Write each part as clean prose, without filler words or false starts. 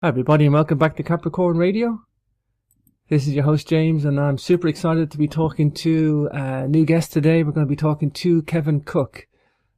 Hi everybody and welcome back to Capricorn Radio. This is your host James and I'm super excited to be talking to a new guest today. We're going to be talking to Kevin Cook.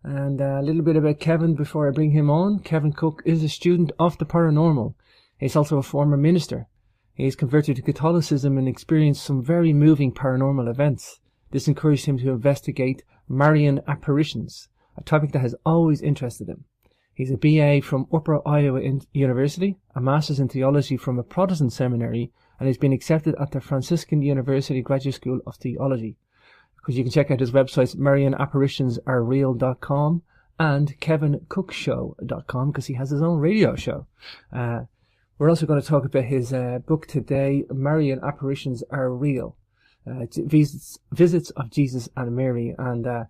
And a little bit about Kevin before I bring him on. Kevin Cook is a student of the paranormal. He's also a former minister. He's converted to Catholicism and experienced some very moving paranormal events. This encouraged him to investigate Marian Apparitions, a topic that has always interested him. He's a BA from Upper Iowa University, a Master's in Theology from a Protestant seminary, and has been accepted at the Franciscan University Graduate School of Theology. Because you can check out his websites, marianapparitionsarereal.com and kevincookshow.com, because he has his own radio show. We're also going to talk about his book today, Marian Apparitions Are Real, Visits of Jesus and Mary, and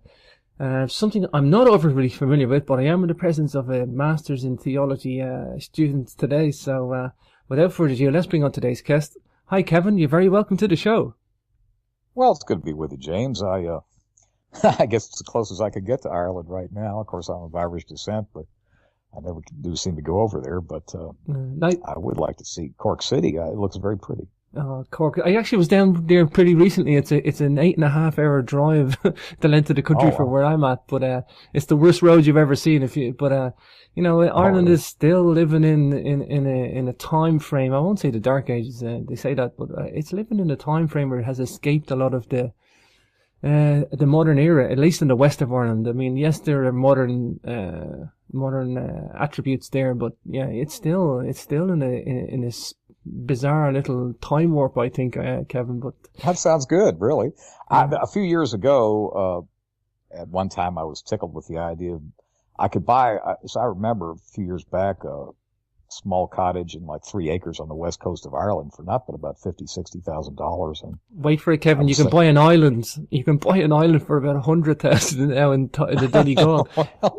something I'm not overly familiar with, but I am in the presence of a Master's in Theology student today. So without further ado, let's bring on today's guest. Hi, Kevin. You're very welcome to the show. Well, it's good to be with you, James. I guess it's the closest I could get to Ireland right now. Of course, I'm of Irish descent, but I never do seem to go over there. But I would like to see Cork City. It looks very pretty. Cork. I actually was down there pretty recently. It's an 8.5 hour drive the length of the country from where I'm at, but it's the worst road you've ever seen. Ireland is still living in a time frame. I won't say the dark ages. They say that, but it's living in a time frame where it has escaped a lot of the modern era, at least in the west of Ireland. I mean, yes, there are modern attributes there, but yeah, it's still in this bizarre little time warp, I think, Kevin. But that sounds good, really. A few years ago, at one time, I was tickled with the idea of I could buy. As I remember, a few years back, a small cottage in like 3 acres on the west coast of Ireland for not but about $50,000-$60,000. And wait for it, Kevin. You can buy an island. You can buy an island for about 100,000 now in the Donegal.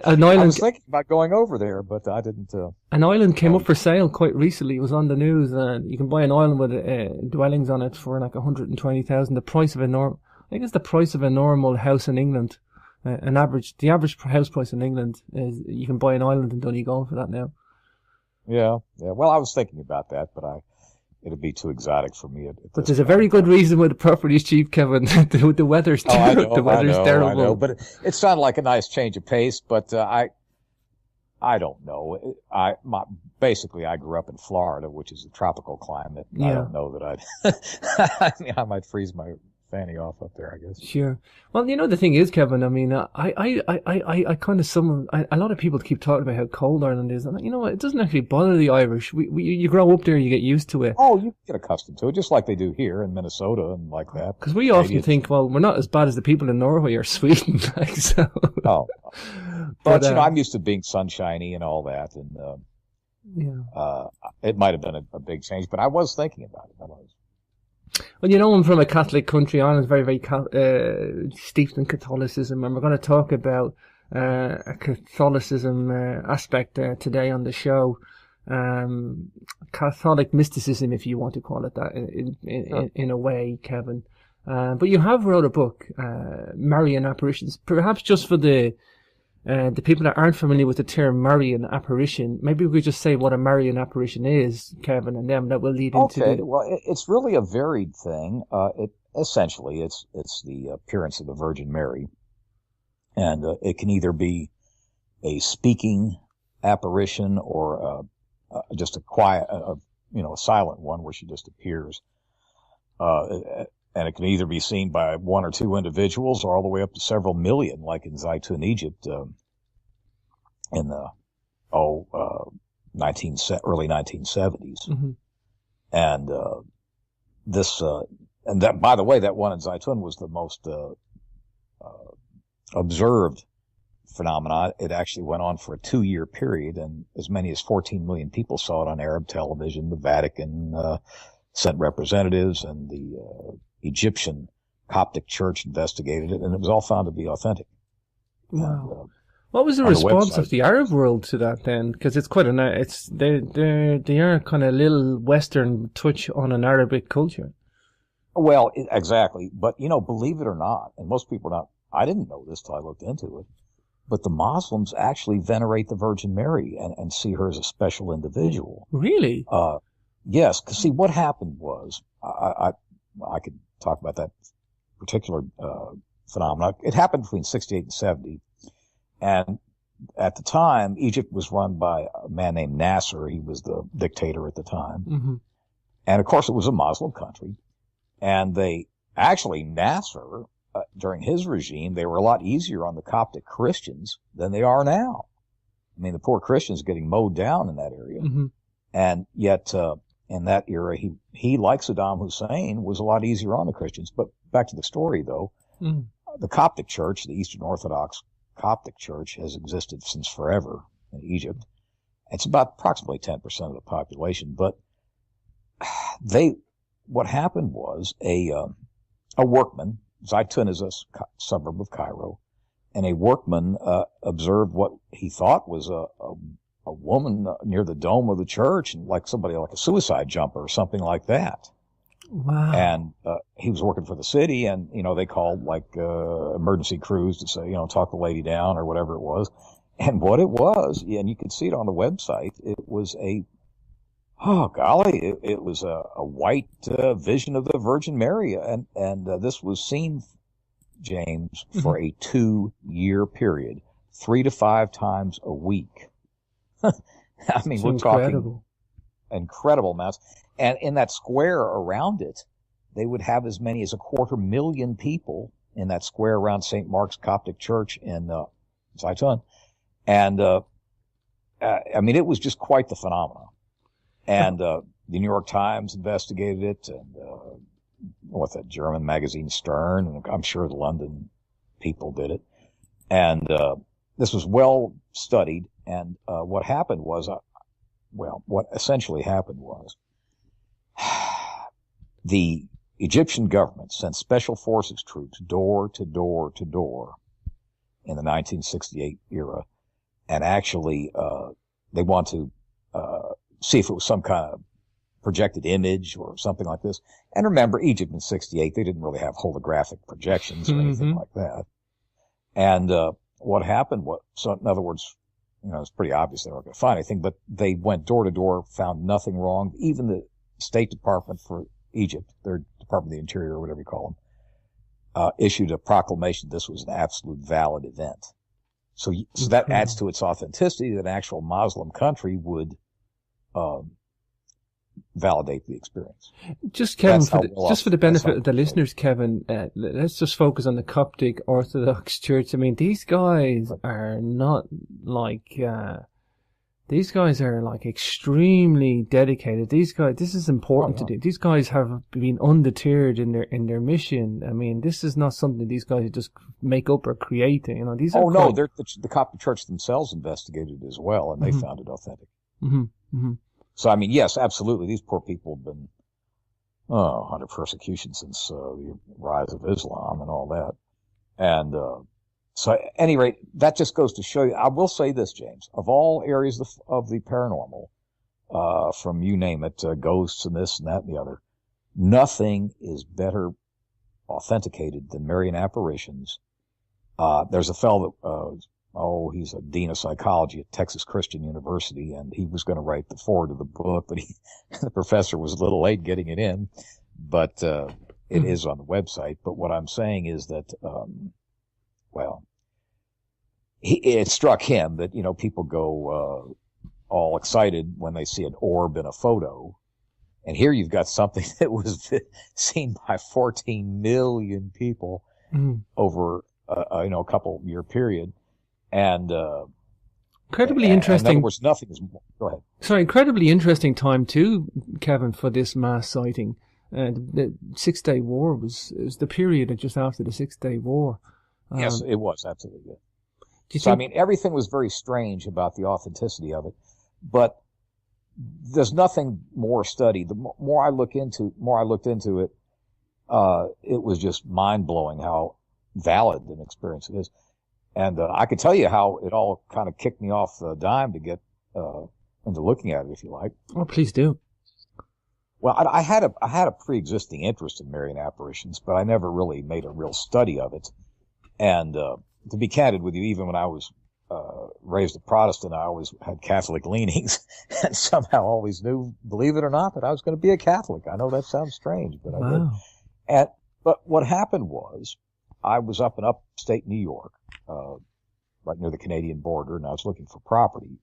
An island. I was thinking about going over there, but I didn't. An island came up for sale quite recently. It was on the news, and you can buy an island with dwellings on it for like 120,000. The price of I think it's the price of a normal house in England. The average house price in England is you can buy an island in Donegal for that now. Yeah. Well, I was thinking about that, but it'd be too exotic for me. But there's a very good reason why the property's cheap, Kevin. the weather's terrible. I know, but it sounded like a nice change of pace. But I don't know. Basically, I grew up in Florida, which is a tropical climate. Yeah. I don't know that I might freeze my fanny off up there, I guess. Sure. Well, the thing is, Kevin, I mean, I kind of a lot of people keep talking about how cold Ireland is, and you know what, it doesn't actually bother the Irish. You grow up there, you get used to it. Oh, you get accustomed to it, just like they do here in Minnesota and like that. Because we often think, well, we're not as bad as the people in Norway or Sweden, like so. Oh. But I'm used to being sunshiny and all that, and it might have been a big change, but I was thinking about it. Well, I'm from a Catholic country. Ireland's very, very steeped in Catholicism, and we're going to talk about a Catholicism aspect today on the show. Catholic mysticism, if you want to call it that, in a way, Kevin. But you have wrote a book, Marian Apparitions. Perhaps just for the people that aren't familiar with the term Marian Apparition, maybe we could just say what a Marian Apparition is, Kevin, and then that will lead into Okay, well, it's really a varied thing. Essentially, it's the appearance of the Virgin Mary, and it can either be a speaking apparition or just a quiet, a silent one where she just appears. And it can either be seen by one or two individuals or all the way up to several million, like in Zaytun, Egypt, in the early 1970s. Mm-hmm. And and that, by the way, that one in Zaytun was the most observed phenomenon. It actually went on for a 2-year period, and as many as 14 million people saw it on Arab television. The Vatican sent representatives, and the Egyptian Coptic Church investigated it, and it was all found to be authentic. Wow. And, what was the response of the Arab world to that then? Because it's quite they are kind of a little Western touch on an Arabic culture. Well, exactly. But, believe it or not, and most people are not, I didn't know this till I looked into it, but the Muslims actually venerate the Virgin Mary and see her as a special individual. Really? Yes, because see, what happened was, I could talk about that particular phenomenon. It happened between 68 and 70, and at the time, Egypt was run by a man named Nasser. He was the dictator at the time. Mm-hmm. And of course, it was a Muslim country. And Nasser, during his regime, they were a lot easier on the Coptic Christians than they are now. I mean, the poor Christians getting mowed down in that area. Mm-hmm. And yet, in that era, he, like Saddam Hussein, was a lot easier on the Christians. But back to the story, though, the Coptic Church, the Eastern Orthodox Coptic Church, has existed since forever in Egypt. It's about approximately 10% of the population. But what happened was a workman, Zaytun is a suburb of Cairo, and a workman observed what he thought was a woman near the dome of the church, and like somebody like a suicide jumper or something like that. Wow. And he was working for the city, and they called like emergency crews to say, talk the lady down or whatever it was. And what it was, and you can see it on the website, it was it was a white vision of the Virgin Mary, and this was seen, James, for a 2-year period, 3 to 5 times a week. I mean, it's we're incredible. talking incredible amounts. And in that square around it, they would have as many as 250,000 people in that square around St. Mark's Coptic Church in Zaytun. And I mean, it was just quite the phenomenon. And the New York Times investigated it, and what that German magazine Stern, and I'm sure the London people did it. And this was well studied. And what happened was, what essentially happened was, the Egyptian government sent special forces troops door to door to door in the 1968 era, and actually they want to see if it was some kind of projected image or something like this. And remember, Egypt in 68, they didn't really have holographic projections or anything like that. And what happened was, so in other words, it's pretty obvious they weren't going to find anything, but they went door to door, found nothing wrong. Even the State Department for Egypt, their Department of the Interior, or whatever you call them, issued a proclamation this was an absolute valid event. So that adds to its authenticity that an actual Muslim country would validate the experience. Just Kevin, for the benefit of the listeners, Kevin, let's just focus on the Coptic Orthodox Church. I mean, these guys are not like these guys are like extremely dedicated. These guys, this is important to do. These guys have been undeterred in their mission. I mean, this is not something these guys just make up or create. These are the Coptic Church themselves investigated it as well, and they found it authentic. Mm-hmm. Mm-hmm. So, I mean, yes, absolutely. These poor people have been under persecution since the rise of Islam and all that. And so, at any rate, that just goes to show you. I will say this, James. Of all areas of the paranormal, from you name it, ghosts and this and that and the other, nothing is better authenticated than Marian Apparitions. There's a fellow that he's a dean of psychology at Texas Christian University, and he was going to write the foreword of the book, but the professor was a little late getting it in, but it is on the website. But what I'm saying is that, it struck him that, people go all excited when they see an orb in a photo, and here you've got something that was seen by 14 million people over a couple year period. And incredibly interesting. In other words, nothing is. Go ahead. Sorry, incredibly interesting time too, Kevin, for this mass sighting. The 6-Day War was the period just after the 6-Day War. Yes, it was absolutely. I mean, everything was very strange about the authenticity of it, but there's nothing more studied. The more I looked into it, it was just mind blowing how valid an experience it is. And I could tell you how it all kind of kicked me off the dime to get into looking at it, if you like. Oh, please do. Well, I had a pre-existing interest in Marian Apparitions, but I never really made a real study of it. And to be candid with you, even when I was raised a Protestant, I always had Catholic leanings, and somehow always knew, believe it or not, that I was going to be a Catholic. I know that sounds strange, but I did. But what happened was, I was up in upstate New York, right near the Canadian border, and I was looking for property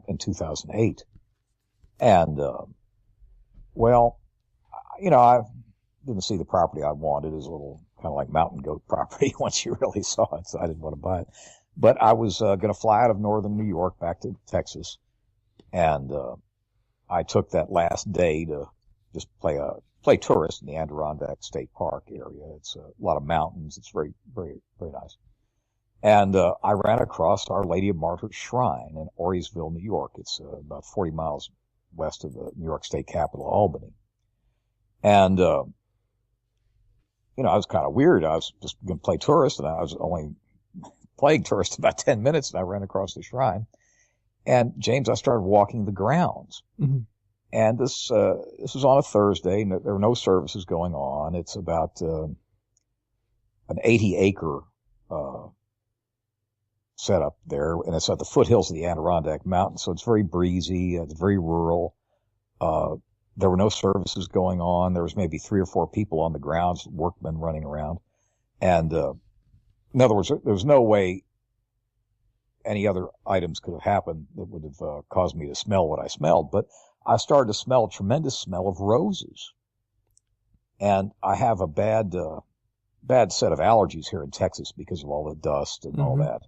in 2008. And, well, you know, I didn't see the property I wanted. It was a little kind of like mountain goat property once you really saw it, so I didn't want to buy it. But I was going to fly out of northern New York back to Texas, and I took that last day to just play tourist in the Adirondack State Park area. It's a lot of mountains. It's very, very, very nice. And I ran across Our Lady of Martyrs Shrine in Voorheesville, New York. It's about 40 miles west of the New York State capital, Albany. And, you know, I was kind of weird. I was just going to play tourist, and I was only playing tourist about 10 minutes, and I ran across the shrine. And James, I started walking the grounds. Mm-hmm. And this was on a Thursday, and there were no services going on. It's about an 80-acre setup there, and it's at the foothills of the Adirondack Mountains, so it's very breezy. It's very rural. There were no services going on. There was maybe 3 or 4 people on the grounds, workmen running around. And in other words, there was no way any other items could have happened that would have caused me to smell what I smelled. But I started to smell a tremendous smell of roses. And I have a bad set of allergies here in Texas because of all the dust and all that.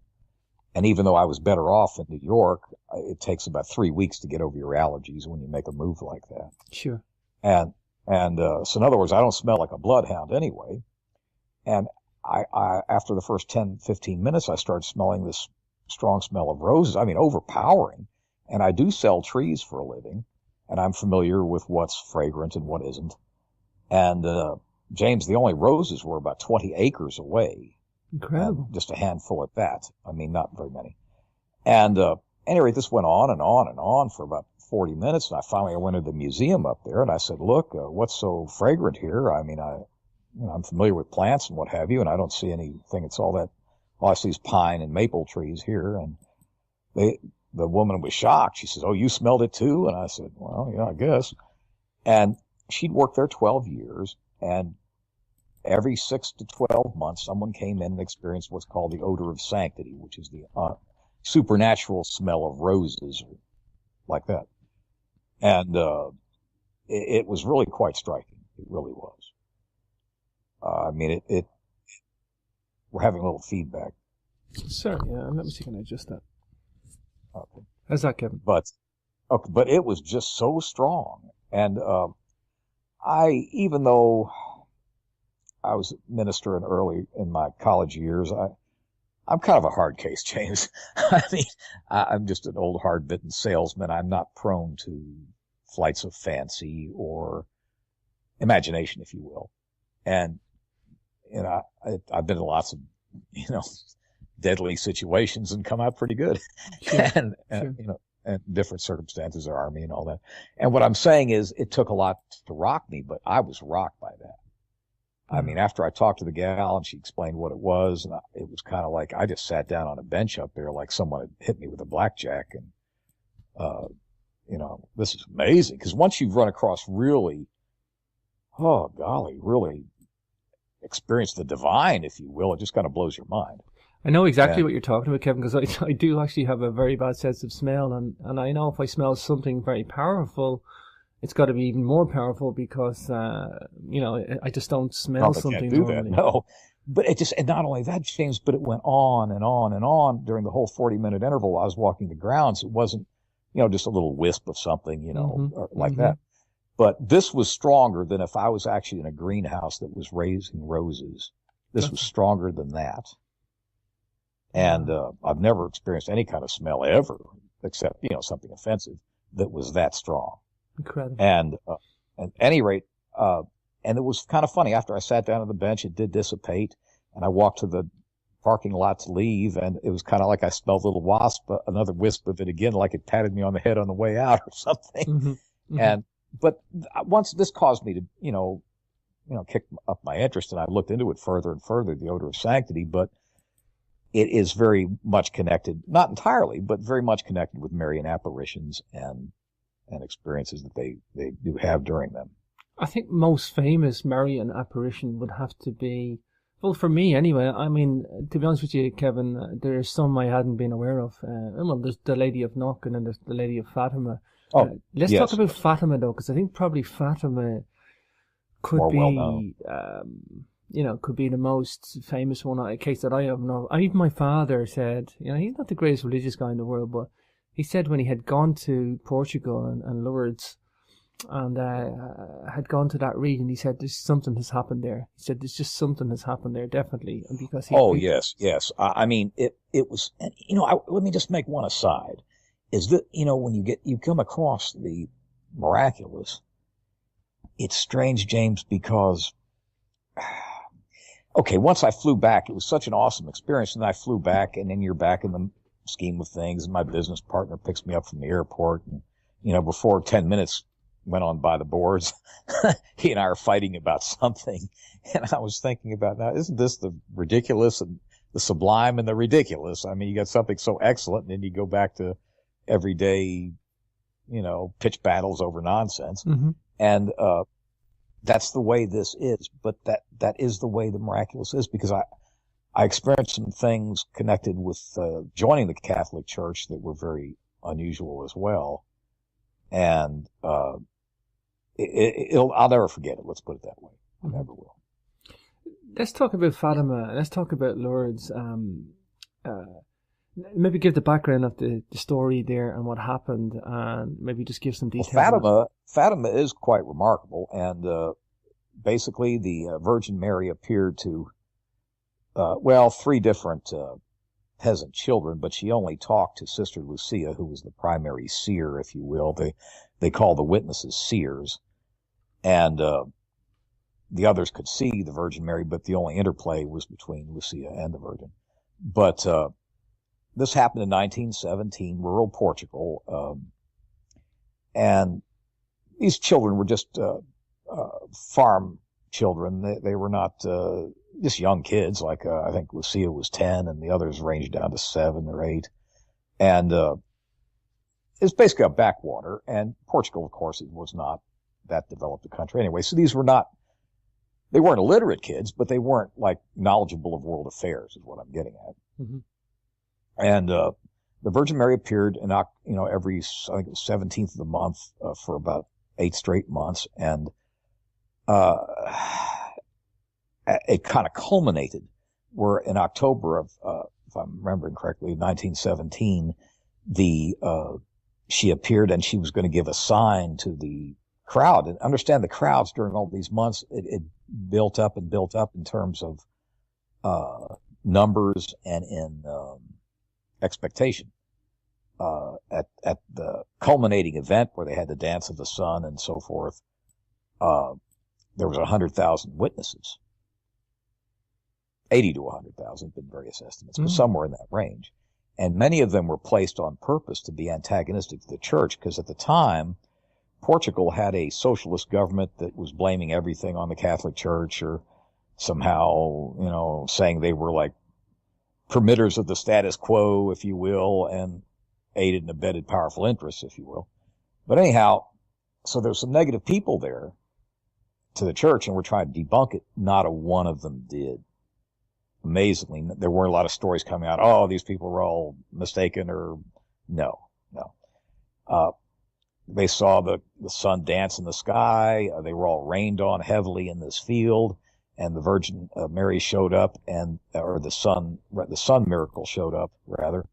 And even though I was better off in New York, it takes about 3 weeks to get over your allergies when you make a move like that. Sure. And so in other words, I don't smell like a bloodhound anyway. And I after the first 10, 15 minutes, I started smelling this strong smell of roses. I mean, overpowering. And I do sell trees for a living, and I'm familiar with what's fragrant and what isn't. And, James, the only roses were about 20 acres away. Incredible. Just a handful at that. I mean, not very many. And, anyway, this went on and on and on for about 40 minutes. And I went to the museum up there, and I said, look, what's so fragrant here? I mean, I'm familiar with plants and what have you, and I don't see anything. It's all I see is pine and maple trees here. And the woman was shocked. She says, oh, you smelled it too? And I said, well, yeah, I guess. And she'd worked there 12 years, and every 6 to 12 months, someone came in and experienced what's called the odor of sanctity, which is the supernatural smell of roses, like that. And it was really quite striking. It really was. I mean, we're having a little feedback. Sorry, yeah, let me see, can I adjust that? Okay. How's that, Kevin? But it was just so strong. And even though I was a minister early in my college years, I'm kind of a hard case, James. I mean, I'm just an old, hard-bitten salesman. I'm not prone to flights of fancy or imagination, if you will. And, you know, I've been in lots of, you know, deadly situations and come out pretty good. Sure. and you know, and different circumstances, the Army and all that. And what I'm saying is it took a lot to rock me, but I was rocked by that. I mean, after I talked to the gal and she explained what it was, and it was kind of like I just sat down on a bench up there like someone had hit me with a blackjack. And, you know, this is amazing. Because once you've run across really, oh, golly, really experienced the divine, if you will, it just kind of blows your mind. I know exactly what you're talking about, Kevin, because I do actually have a very bad sense of smell. And I know if I smell something very powerful, it's got to be even more powerful because, you know, I just don't smell something normally. No, but and not only that, James, but it went on and on and on during the whole 40-minute interval. I was walking the grounds. It wasn't, you know, just a little wisp of something, you know, or like that. But this was stronger than if I was actually in a greenhouse that was raising roses. This was stronger than that. And I've never experienced any kind of smell ever, except, you know, something offensive that was that strong. Incredible. And at any rate, and it was kind of funny. After I sat down on the bench, it did dissipate, and I walked to the parking lot to leave, and it was kind of like I smelled a little wasp, another wisp of it again, like it patted me on the head on the way out or something. But once this caused me to, you know, kick up my interest, and I looked into it further and further, the odor of sanctity. But it is very much connected, not entirely, but very much connected with Marian apparitions and experiences that they do have during them. I think most famous Marian apparition would have to be, well, for me anyway. I mean, to be honest with you, Kevin, there's some I hadn't been aware of. Well, there's the Lady of Knock and then there's the Lady of Fatima. Let's talk about Fatima though, because I think probably Fatima could more be, well-known. Could be the most famous one. A case that I have known. Even my father said, he's not the greatest religious guy in the world, but he said when he had gone to Portugal and Lourdes, and had gone to that region, he said there's something has happened there. He said there's just something has happened there, definitely. And because yes. I mean, it was, and, let me just make one aside, is that, when you come across the miraculous, it's strange, James, because, okay, once I flew back, it was such an awesome experience, and I flew back, and then you're back in the scheme of things, and my business partner picks me up from the airport, and, before 10 minutes went on by the boards, he and I are fighting about something. And I was thinking about, now, isn't this the ridiculous and the sublime and the ridiculous? I mean, you got something so excellent, and then you go back to everyday, pitch battles over nonsense. Mm-hmm. And that's the way this is. But that is the way the miraculous is, because I experienced some things connected with joining the Catholic Church that were very unusual as well. And I'll never forget it. Let's put it that way. I never will. Let's talk about Fatima. Let's talk about Lourdes. Maybe give the background of the story there and what happened, and maybe just give some details. Well, Fatima is quite remarkable, and basically the Virgin Mary appeared to, three different peasant children, but she only talked to Sister Lucia, who was the primary seer, if you will. They call the witnesses seers. And the others could see the Virgin Mary, but the only interplay was between Lucia and the Virgin. But this happened in 1917, rural Portugal. And these children were just farm children. They were not just young kids. Like I think Lucia was 10, and the others ranged down to 7 or 8. And it's basically a backwater. And Portugal, of course, it was not that developed a country anyway. So they weren't illiterate kids, but they weren't like knowledgeable of world affairs, is what I'm getting at. Mm-hmm. And the Virgin Mary appeared in every, I think it was 17th of the month for about 8 straight months, and it kind of culminated where in October of, if I'm remembering correctly, 1917, she appeared and she was going to give a sign to the crowd. And understand the crowds during all these months, it built up and built up in terms of numbers and in expectation. At the culminating event where they had the Dance of the Sun and so forth, there was 100,000 witnesses. 80 to 100,000, been various estimates, but somewhere in that range. And many of them were placed on purpose to be antagonistic to the church, because at the time, Portugal had a socialist government that was blaming everything on the Catholic Church, or somehow, saying they were like permitters of the status quo, if you will, and aided and abetted powerful interests, if you will. But anyhow, so there's some negative people there to the church, and we're trying to debunk it. Not a one of them did. Amazingly, there weren't a lot of stories coming out, oh, these people were all mistaken, or no. They saw the sun dance in the sky. They were all rained on heavily in this field, and the Virgin Mary showed up, or the sun miracle showed up, rather,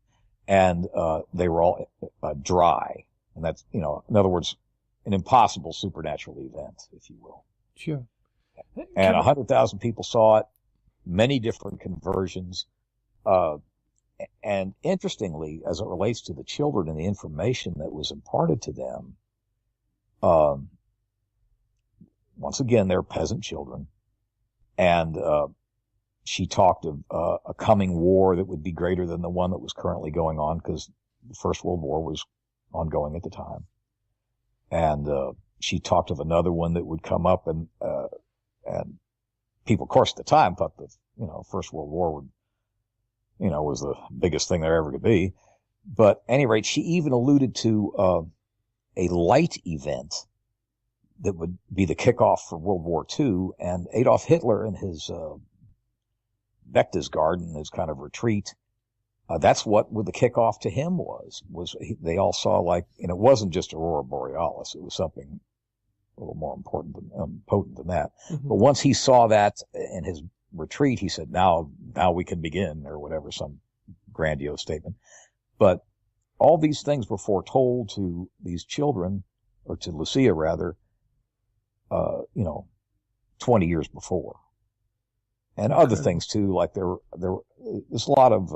and they were all dry. And that's, in other words, an impossible supernatural event, if you will. Sure. And 100,000 people saw it, many different conversions. And interestingly, as it relates to the children and the information that was imparted to them, once again, they're peasant children. And she talked of a coming war that would be greater than the one that was currently going on, because the First World War was ongoing at the time. And she talked of another one that would come up, and people, of course, at the time thought the First World War would was the biggest thing there ever could be. But at any rate, she even alluded to a light event that would be the kickoff for World War II, and Adolf Hitler in his Berchtesgaden, his kind of retreat, that's what the kickoff to him was they all saw, like, and it wasn't just Aurora Borealis, it was something a little more potent than that. Mm-hmm. But once he saw that in his retreat, he said, now we can begin, or whatever, some grandiose statement. But all these things were foretold to these children, or to Lucia rather, 20 years before. And other things too, like there's a lot of,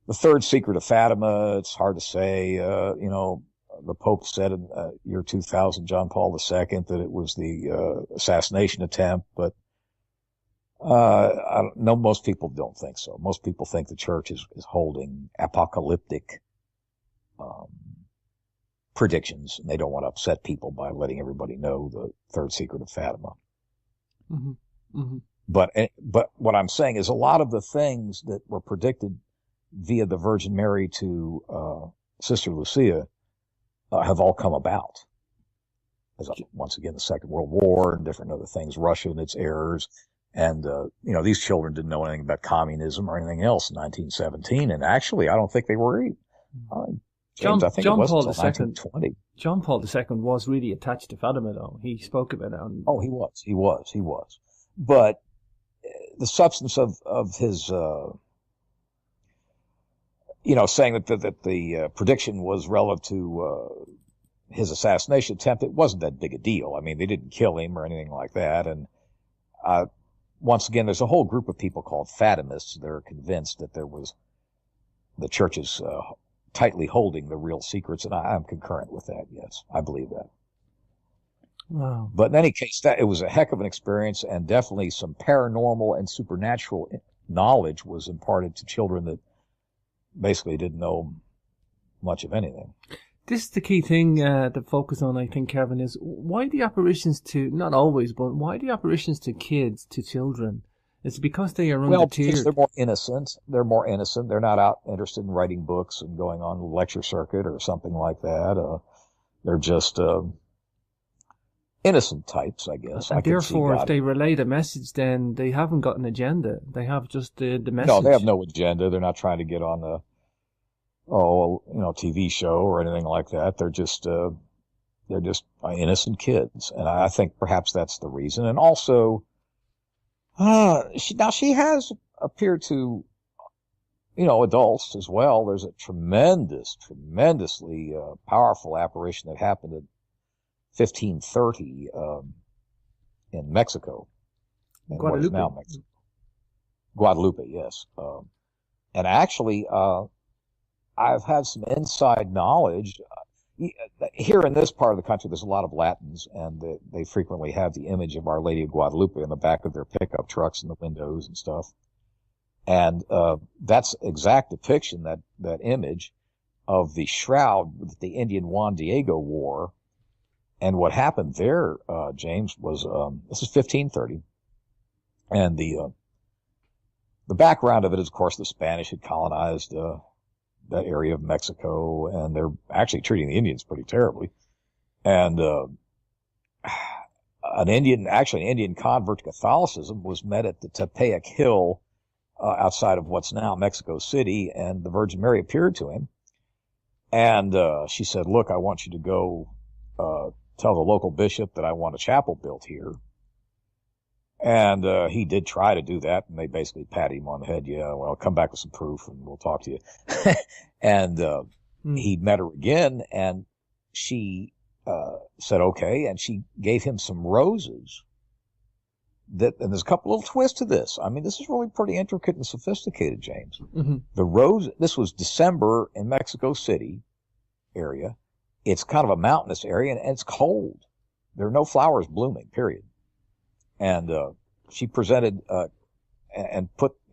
the third secret of Fatima, it's hard to say, the Pope said in year 2000, John Paul II, that it was the assassination attempt, but I don't know, most people don't think so. Most people think the church is holding apocalyptic predictions, and they don't want to upset people by letting everybody know the third secret of Fatima. Mm-hmm. Mm-hmm. But what I'm saying is, a lot of the things that were predicted via the Virgin Mary to Sister Lucia have all come about. Once again, the Second World War and different other things, Russia and its errors. And, these children didn't know anything about communism or anything else in 1917. And actually, I don't think they were even. James, I think it wasn't until 1920. John Paul II was really attached to Fatima, though. He spoke about it. Oh, he was. But the substance of his, saying that the prediction was relative to his assassination attempt, it wasn't that big a deal. I mean, they didn't kill him or anything like that. And once again, there's a whole group of people called Fatimists. They're convinced that the church is tightly holding the real secrets, and I'm concurrent with that. Yes, I believe that. Wow. But in any case, it was a heck of an experience, and definitely some paranormal and supernatural knowledge was imparted to children that basically didn't know much of anything. This is the key thing to focus on, I think, Kevin, is why the apparitions to, not always, but why the apparitions to kids, to children? It's because they are Well, because they're more innocent. They're not out interested in writing books and going on the lecture circuit or something like that. They're just innocent types, I guess. And therefore, if they relate a message, then they haven't got an agenda. They have just the message. No, they have no agenda. They're not trying to get on a TV show or anything like that. They're just innocent kids. And I think perhaps that's the reason. And also, she has appeared to, adults as well. There's a tremendously powerful apparition that happened in 1530 in Mexico. Guadalupe. What is now Mexico. Guadalupe, yes. And actually, I've had some inside knowledge. Here in this part of the country, there's a lot of Latins, and they frequently have the image of Our Lady of Guadalupe in the back of their pickup trucks in the windows and stuff. And that's exact depiction, that image of the shroud that the Indian Juan Diego wore. And what happened there, James, was this is 1530, and the background of it is, of course, the Spanish had colonized that area of Mexico, and they're actually treating the Indians pretty terribly. And an Indian convert to Catholicism was met at the Tepeyac Hill outside of what's now Mexico City, and the Virgin Mary appeared to him. And she said, "Look, I want you to go tell the local bishop that I want a chapel built here." And he did try to do that, and they basically patted him on the head. "Yeah, well, come back with some proof, and we'll talk to you." And he met her again, and she said okay, and she gave him some roses. And there's a couple little twists to this. I mean, this is really pretty intricate and sophisticated, James. Mm-hmm. This was December in Mexico City area. It's kind of a mountainous area, and it's cold. There are no flowers blooming, period. And she presented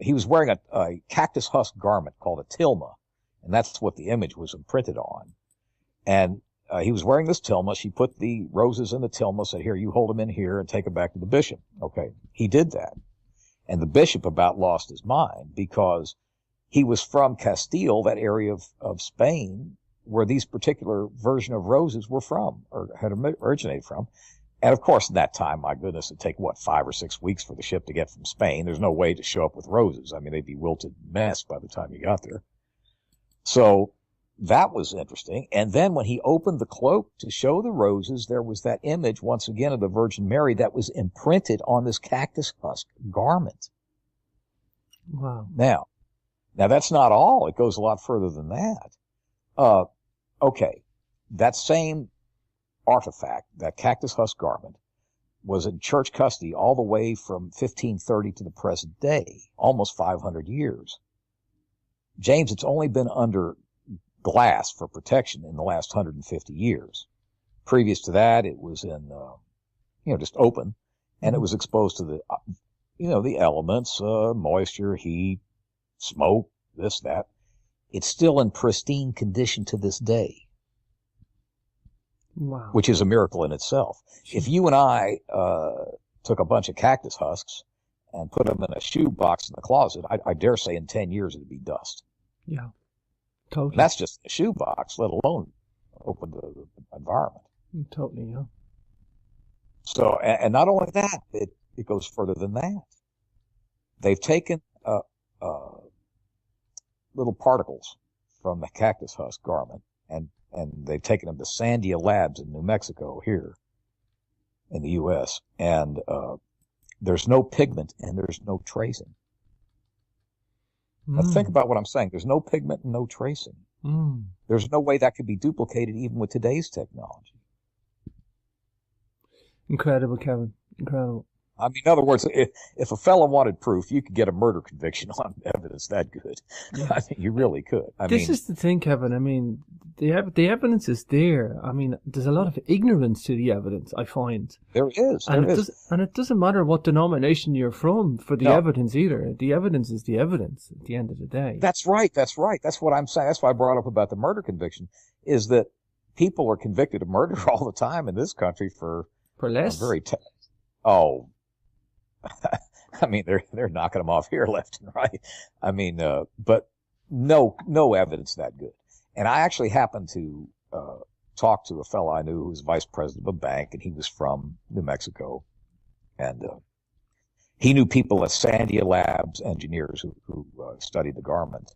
he was wearing a cactus husk garment called a tilma, and that's what the image was imprinted on. And he was wearing this tilma. She put the roses in the tilma, said, "Here, you hold them in here and take them back to the bishop." Okay, he did that. And the bishop about lost his mind because he was from Castile, that area of Spain, where these particular version of roses were from, or had originated from. And of course, in that time, my goodness, it'd take, 5 or 6 weeks for the ship to get from Spain. There's no way to show up with roses. I mean, they'd be wilted mess by the time you got there. So that was interesting. And then when he opened the cloak to show the roses, there was that image, once again, of the Virgin Mary that was imprinted on this cactus husk garment. Wow. Now that's not all. It goes a lot further than that. Okay. That same artifact, that cactus husk garment, was in church custody all the way from 1530 to the present day, almost 500 years. James, it's only been under glass for protection in the last 150 years. Previous to that, it was in, just open, and it was exposed to the, the elements, moisture, heat, smoke, this, that. It's still in pristine condition to this day. Wow. Which is a miracle in itself. If you and I took a bunch of cactus husks and put them in a shoe box in the closet, I dare say in 10 years it'd be dust. Yeah, totally. And that's just a shoe box, let alone open the environment. Totally, yeah. So, and not only that, it goes further than that. They've taken little particles from the cactus husk garment, and they've taken them to Sandia Labs in New Mexico here in the U.S., and there's no pigment and there's no tracing. Now think about what I'm saying. There's no pigment and no tracing. There's no way that could be duplicated even with today's technology. Incredible, Kevin. Incredible. I mean, in other words, if a fellow wanted proof, you could get a murder conviction on evidence that good. Yeah. I mean, you really could. This is the thing, Kevin. I mean, the evidence is there. I mean, there's a lot of ignorance to the evidence, I find. There is. And it doesn't matter what denomination you're from for the evidence either. The evidence is the evidence at the end of the day. That's right. That's what I'm saying. That's why I brought up about the murder conviction, is that people are convicted of murder all the time in this country for less. I mean, they're knocking them off here left and right. I mean, but no evidence that good. And I actually happened to talk to a fellow I knew who was vice president of a bank, and he was from New Mexico, and he knew people at Sandia Labs, engineers who studied the garment,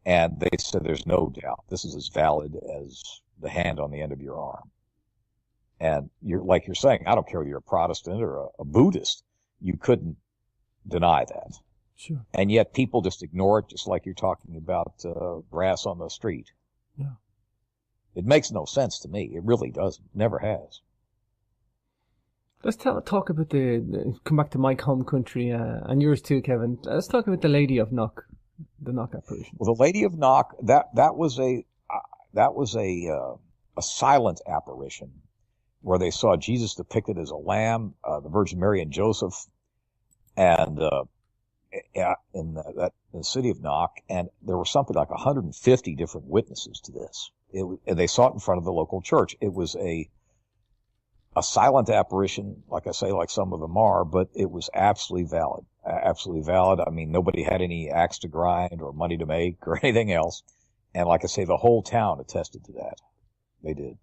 and they said there's no doubt this is as valid as the hand on the end of your arm. And you're saying, I don't care whether you're a Protestant or a Buddhist. You couldn't deny that. Sure. And yet people just ignore it, just like you're talking about grass on the street. Yeah. It makes no sense to me. It really doesn't. Never has. Let's talk about come back to my home country, and yours too, Kevin. Let's talk about the Lady of Knock, the Knock apparition. Well, the Lady of Knock, that was a silent apparition, where they saw Jesus depicted as a lamb, the Virgin Mary and Joseph, and in the city of Knock, and there were something like 150 different witnesses to this. And they saw it in front of the local church. It was a silent apparition, like I say, like some of them are, but it was absolutely valid. Absolutely valid. I mean, nobody had any axe to grind or money to make or anything else. And like I say, the whole town attested to that. They did.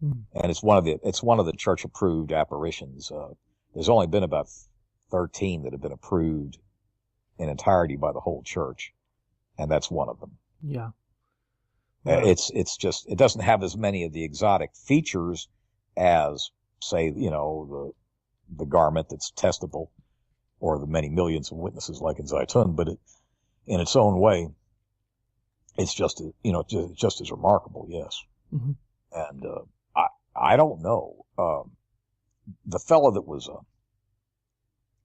And it's one of the church approved apparitions. There's only been about 13 that have been approved in entirety by the whole church, and that's one of them. Yeah. It's just, it doesn't have as many of the exotic features as, say, the garment that's testable, or the many millions of witnesses like in Zaytun, but in its own way, it's just as remarkable. Yes. Mm-hmm. And I don't know. The fellow that was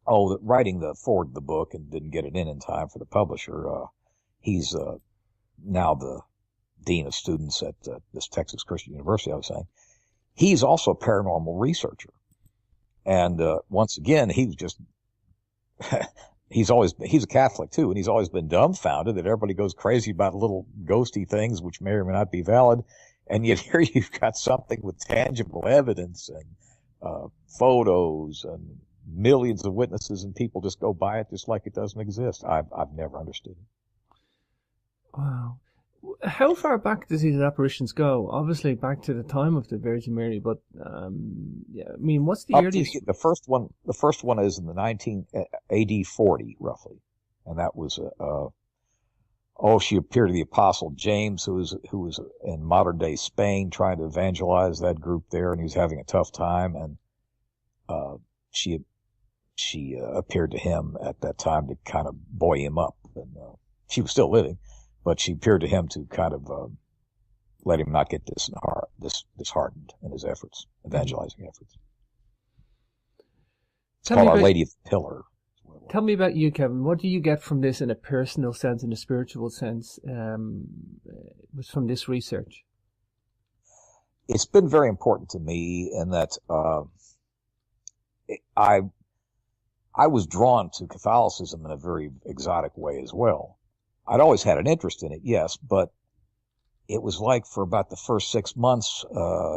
writing the forward of the book and didn't get it in time for the publisher. He's now the dean of students at this Texas Christian University. I was saying he's also a paranormal researcher, and once again, he's a Catholic too, and he's always been dumbfounded that everybody goes crazy about little ghosty things which may or may not be valid. And yet here you've got something with tangible evidence and photos and millions of witnesses and people just go by it just like it doesn't exist. I've never understood it. Wow. How far back does these apparitions go? Obviously back to the time of the Virgin Mary, but yeah, I mean, what's the earliest? The first one is in the 19 AD 40 roughly, and that was she appeared to the Apostle James, who was in modern day Spain trying to evangelize that group there, and he was having a tough time, and she appeared to him at that time to kind of buoy him up, and she was still living. But she appeared to him to kind of let him not get disheartened in his efforts, evangelizing efforts. It's called Our Lady of the Pillar. Tell me about you, Kevin. What do you get from this in a personal sense, in a spiritual sense, from this research? It's been very important to me in that I was drawn to Catholicism in a very exotic way as well. I'd always had an interest in it, yes, but it was like for about the first 6 months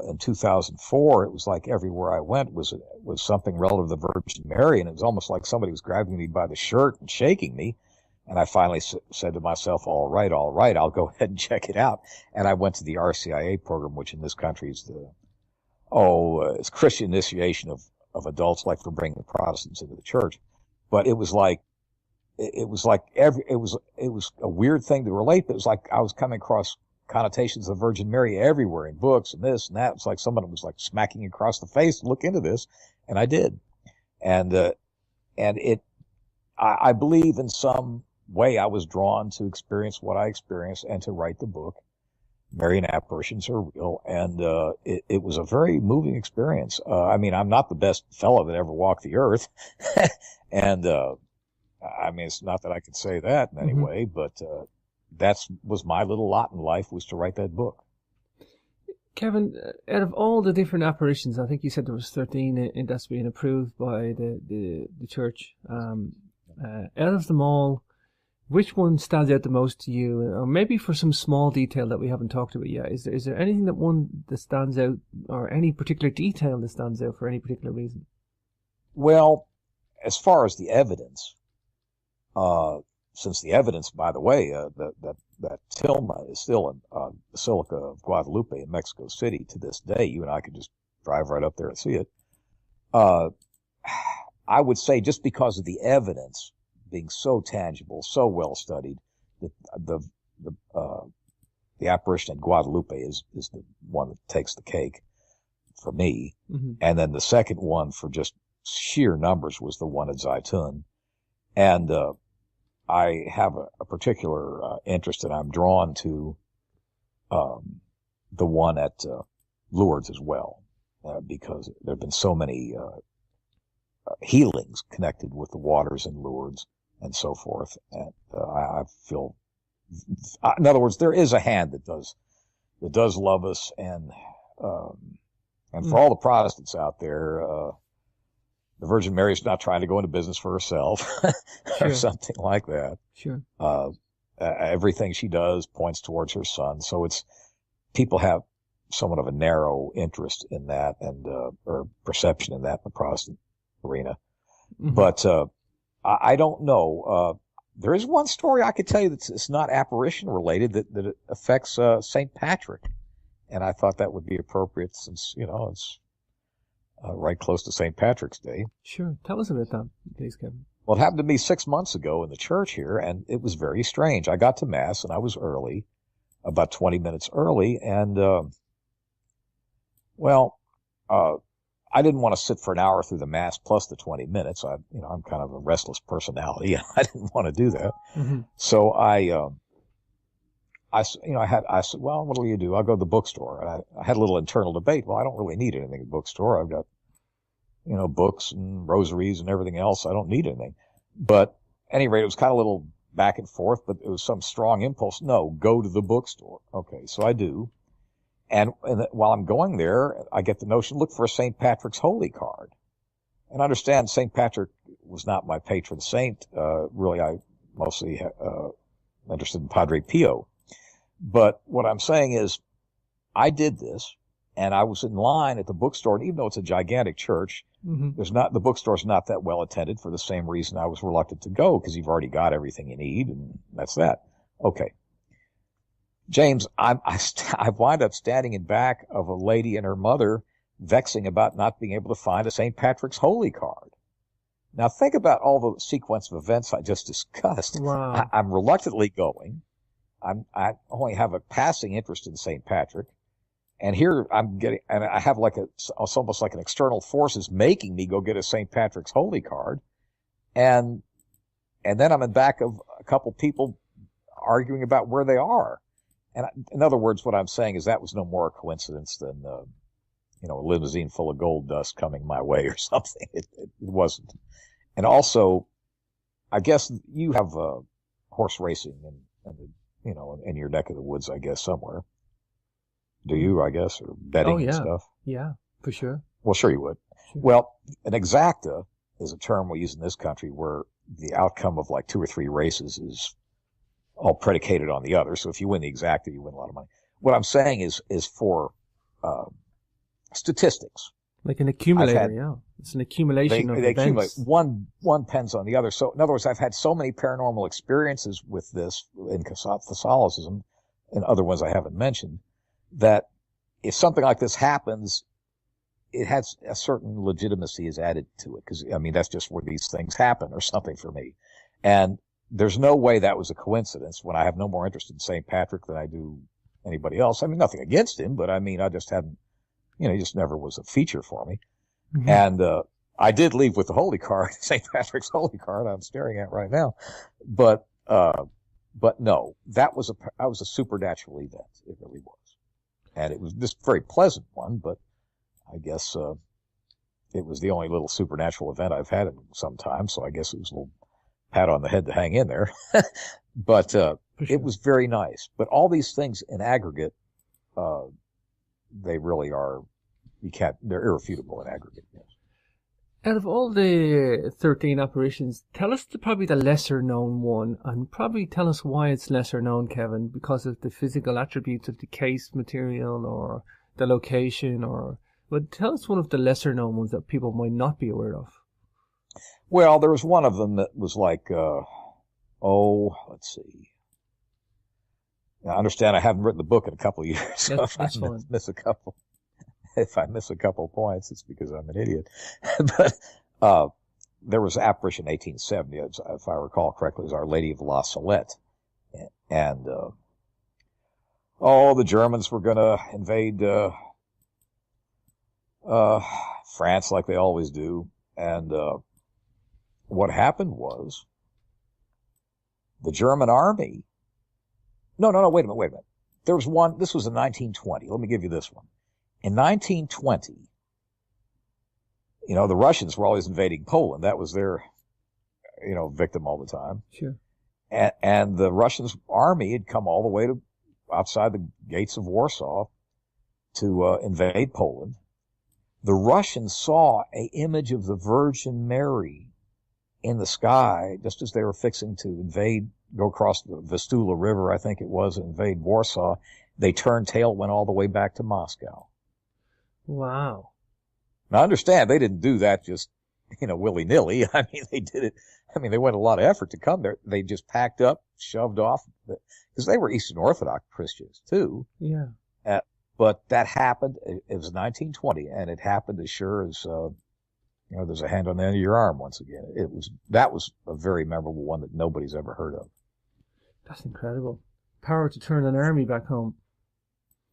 in 2004, it was like everywhere I went was something relative to the Virgin Mary, and it was almost like somebody was grabbing me by the shirt and shaking me. And I finally said to myself, all right, I'll go ahead and check it out. And I went to the RCIA program, which in this country is it's Christian initiation of adults, like for bringing the Protestants into the church. But it was like it was a weird thing to relate, but it was like I was coming across connotations of Virgin Mary everywhere in books and this and that. It's like someone was like smacking me across the face to look into this, and I did. And I believe in some way I was drawn to experience what I experienced and to write the book. Marian Apparitions Are Real, and it was a very moving experience. I mean, I'm not the best fellow that ever walked the earth, and I mean, it's not that I could say that in any way, but was my little lot in life, was to write that book. Kevin, out of all the different apparitions, I think you said there was 13 that's being approved by the church. Out of them all, which one stands out the most to you? Or maybe for some small detail that we haven't talked about yet. Is there anything that stands out, or any particular detail that stands out for any particular reason? Well, as far as the evidence, since the evidence, by the way, that tilma is still in Basilica of Guadalupe in Mexico City to this day. You and I could just drive right up there and see it. I would say just because of the evidence being so tangible, so well studied, that the apparition at Guadalupe is the one that takes the cake for me. And then the second one, for just sheer numbers, was the one at Zaytun. And I have a particular interest, and I'm drawn to the one at Lourdes as well, because there have been so many healings connected with the waters in Lourdes and so forth. And I feel, in other words, there is a hand that does love us, and for all the Protestants out there, the Virgin Mary is not trying to go into business for herself or something like that. Sure. Everything she does points towards her son. So people have somewhat of a narrow interest in that, and or perception in that in the Protestant arena. But I don't know. There is one story I could tell you it's not apparition related, that it affects St. Patrick. And I thought that would be appropriate, since, it's right close to St. Patrick's Day. Sure. Tell us about that, please, Kevin. Well, it happened to me 6 months ago in the church here, and it was very strange. I got to Mass, and I was early, about 20 minutes early, and, I didn't want to sit for an hour through the Mass plus the 20 minutes. I'm kind of a restless personality. I didn't want to do that. So I said, well, what will you do? I'll go to the bookstore. And I had a little internal debate. Well, I don't really need anything at the bookstore. I've got, books and rosaries and everything else. I don't need anything. But at any rate, it was kind of a little back and forth, but it was some strong impulse. No, go to the bookstore. Okay, so I do. And while I'm going there, I get the notion, look for a St. Patrick's Holy card. And understand St. Patrick was not my patron saint. Really, I mostly interested in Padre Pio. But what I'm saying is, I did this, And I was in line at the bookstore, and even though it's a gigantic church, the bookstore's not that well attended for the same reason I was reluctant to go, because you've already got everything you need, and that's that. Okay. James, I wind up standing in back of a lady and her mother vexing about not being able to find a St. Patrick's Holy card. Now think about all the sequence of events I just discussed. Wow. I'm reluctantly going. I only have a passing interest in St. Patrick. And here and I have it's almost like an external force is making me go get a St. Patrick's Holy card. And then I'm in back of a couple people arguing about where they are. And in other words, what I'm saying is that was no more a coincidence than, a limousine full of gold dust coming my way or something. It wasn't. And also, I guess you have horse racing in your neck of the woods, I guess, somewhere. Do you, I guess, or betting and stuff? Yeah, for sure. Well, sure you would. Sure. Well, an exacta is a term we use in this country where the outcome of like 2 or 3 races is all predicated on the other. So if you win the exacta, you win a lot of money. What I'm saying is for statistics. Like an accumulator, It's an accumulation of events. Accumulate. One depends on the other. So in other words, I've had so many paranormal experiences with this in Catholicism and other ones I haven't mentioned, that if something like this happens, it has a certain legitimacy is added to it. Because, that's just where these things happen or something for me. And there's no way that was a coincidence when I have no more interest in St. Patrick than I do anybody else. Nothing against him, but I just hadn't, he just never was a feature for me. Mm-hmm. And I did leave with the Holy card, St. Patrick's Holy card I'm staring at right now. But no, that was a supernatural event. It really was. And it was this very pleasant one, but I guess it was the only little supernatural event I've had in some time, so I guess it was a little pat on the head to hang in there. But sure. It was very nice. But all these things in aggregate, they really are, they're irrefutable in aggregate, yes. Out of all the 13 apparitions, tell us probably the lesser known one, and probably tell us why it's lesser known, Kevin, because of the physical attributes of the case material or the location, but tell us one of the lesser known ones that people might not be aware of. Well, there was one of them that was like, let's see. Now, I understand I haven't written the book in a couple of years, so that's fine. If I miss a couple points, it's because I'm an idiot. But there was an apparition in 1870, if I recall correctly, it was Our Lady of La Salette. And the Germans were going to invade France like they always do. And what happened was the German army... No, wait a minute. There was one, this was in 1920. Let me give you this one. In 1920, the Russians were always invading Poland. That was their, victim all the time. Sure. And the Russian army had come all the way to outside the gates of Warsaw to invade Poland. The Russians saw an image of the Virgin Mary in the sky just as they were fixing to go across the Vistula River, I think it was, and invade Warsaw. They turned tail, went all the way back to Moscow. Wow. Now, understand, they didn't do that just, willy-nilly. They did it. They went a lot of effort to come there. They just packed up, shoved off, because they were Eastern Orthodox Christians, too. Yeah. But that happened. It was 1920, and it happened as sure as, there's a hand on the end of your arm once again. That was a very memorable one that nobody's ever heard of. That's incredible. Power to turn an army back home.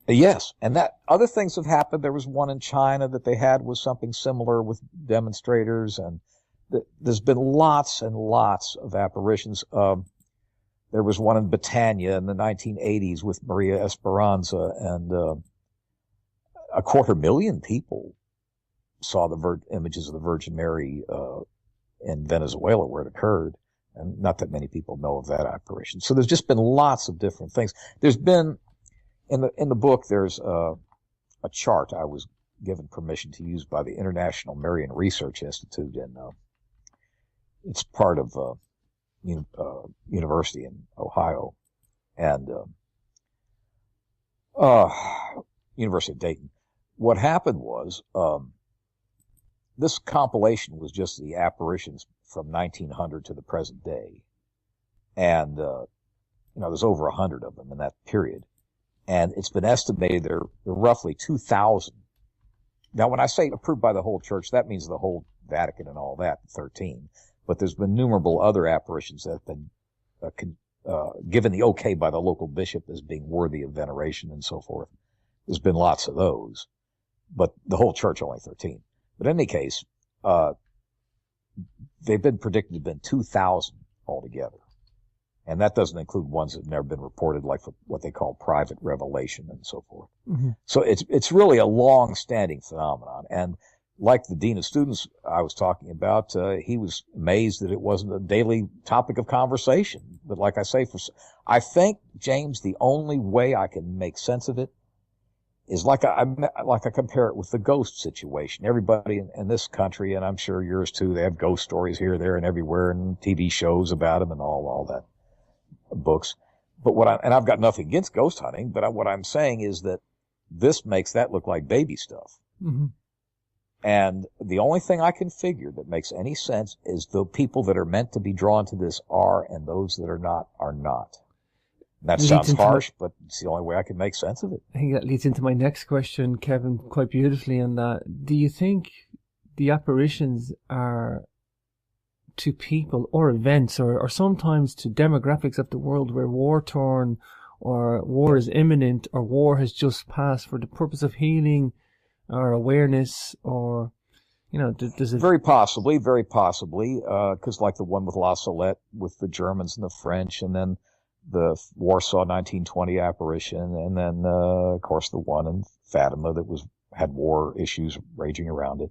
Yes, and that other things have happened. There was one in China that they had was something similar with demonstrators, and there's been lots and lots of apparitions. There was one in Britannia in the 1980s with Maria Esperanza, and 250,000 people saw the images of the Virgin Mary in Venezuela where it occurred, and not that many people know of that apparition. So there's just been lots of different things. There's been in the book, there's a chart I was given permission to use by the International Marian Research Institute, and it's part of university in Ohio, and University of Dayton. what happened was, this compilation was just the apparitions from 1900 to the present day. And, there's over 100 of them in that period. And it's been estimated there are roughly 2,000. Now, when I say approved by the whole church, that means the whole Vatican and all that, 13. But there's been innumerable other apparitions that have been given the okay by the local bishop as being worthy of veneration and so forth. There's been lots of those, but the whole church only 13. But in any case, they've been predicted to have been 2,000 altogether. And that doesn't include ones that have never been reported, like for what they call private revelation and so forth. Mm-hmm. So it's really a long-standing phenomenon. And like the dean of students I was talking about, he was amazed that it wasn't a daily topic of conversation. But like I say, I think, James, the only way I can make sense of it is like I compare it with the ghost situation. Everybody in this country, and I'm sure yours too, they have ghost stories here, there, and everywhere, and TV shows about them and all that. Books. But I've got nothing against ghost hunting, but what I'm saying is that this makes that look like baby stuff. Mm-hmm. And the only thing I can figure that makes any sense is the people that are meant to be drawn to this are, and those that are not are not. That sounds harsh, but it's the only way I can make sense of it. I think that leads into my next question, Kevin, quite beautifully on that. Do you think the apparitions are to people or events or sometimes to demographics of the world where war-torn or war is imminent or war has just passed for the purpose of healing or awareness, or, does it... Very possibly, because like the one with La Salette with the Germans and the French, and then the Warsaw 1920 apparition, and then, of course, the one in Fatima that had war issues raging around it.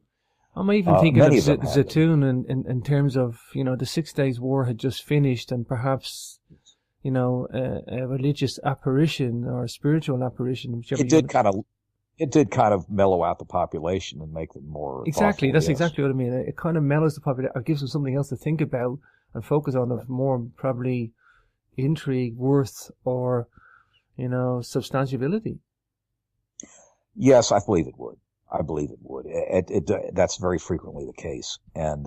I'm even thinking of Zatoun in terms of, the 6 Days War had just finished, and perhaps, a religious apparition or a spiritual apparition. It did kind of mellow out the population and make them more exactly. thoughtful, That's yes. Exactly what I mean. It kind of mellows the population, or gives them something else to think about and focus on, of more probably intrigue, worth, or substantiability. Yes, I believe it would. That's very frequently the case. And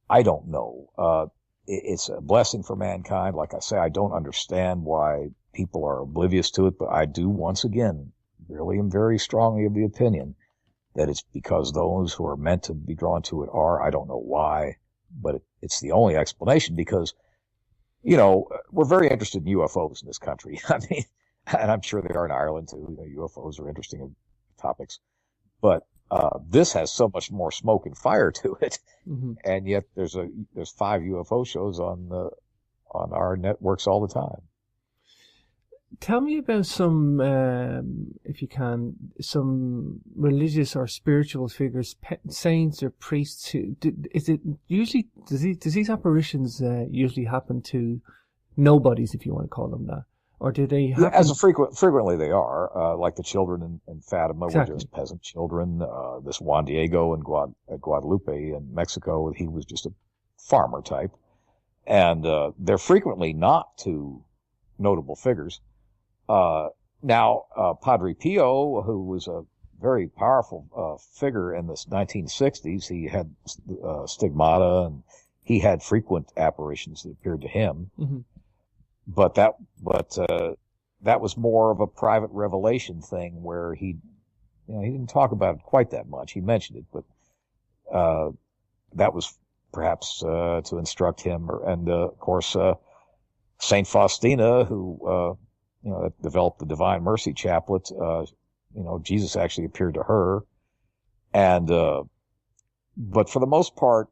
I don't know. It's a blessing for mankind. Like I say, I don't understand why people are oblivious to it, but I do, once again, really am very strongly of the opinion that it's because those who are meant to be drawn to it are. I don't know why, but it's the only explanation, because, we're very interested in UFOs in this country. I mean, and I'm sure they are in Ireland too. UFOs are interesting topics. But this has so much more smoke and fire to it, mm-hmm. And yet there's 5 UFO shows on our networks all the time. Tell me about some, if you can, some religious or spiritual figures, saints or priests. Who is it usually? Does these apparitions usually happen to nobodies, if you want to call them that? Or do they happen? Yeah, frequently they are, like the children in Fatima were just peasant children. This Juan Diego in Guadalupe in Mexico, he was just a farmer type. And they're frequently not to notable figures. Now, Padre Pio, who was a very powerful figure in the 1960s, he had stigmata, and he had frequent apparitions that appeared to him. Mm-hmm. But that was more of a private revelation thing where he didn't talk about it quite that much. He mentioned it, but that was perhaps to instruct him. And of course, Saint Faustina, who developed the Divine Mercy Chaplet. Jesus actually appeared to her, and but for the most part,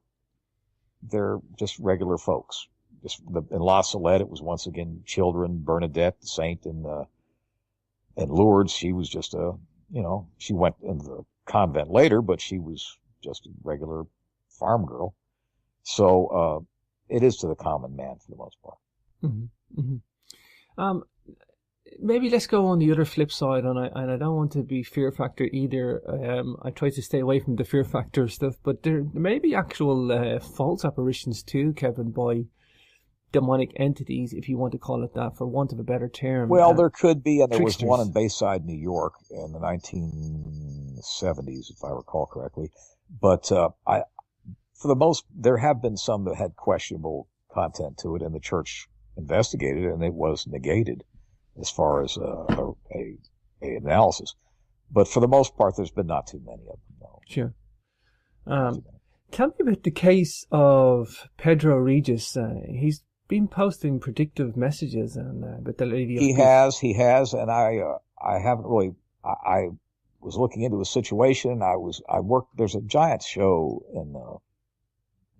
they're just regular folks. In La Salette, it was once again children. Bernadette, the saint in Lourdes, she was just she went into the convent later, but she was just a regular farm girl. So it is to the common man for the most part. Mm-hmm. Mm-hmm. Maybe let's go on the other flip side, and I don't want to be fear factor either. I try to stay away from the fear factor stuff, but there may be actual false apparitions too, Kevin, by demonic entities, if you want to call it that, for want of a better term. Well, there could be, and there tricksters. was one in Bayside, New York, in the 1970s, if I recall correctly. But there have been some that had questionable content to it, and the church investigated it, and it was negated as far as a analysis. But for the most part, there's been not too many of them, no. Sure. Tell me about the case of Pedro Regis. He's been posting predictive messages about the lady. He has, and I haven't really. I was looking into a situation. I worked. There's a giant show in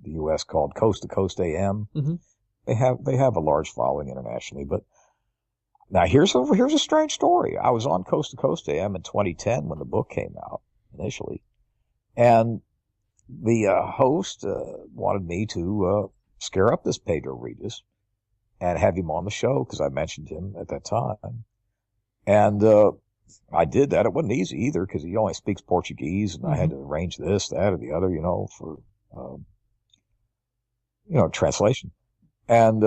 the U.S. called Coast to Coast AM. Mm-hmm. They have a large following internationally, but now here's a strange story. I was on Coast to Coast AM in 2010 when the book came out initially, and the host wanted me to scare up this Pedro Regis and have him on the show because I mentioned him at that time. And I did that. It wasn't easy either because he only speaks Portuguese, and I had to arrange this, that, or the other, for translation. And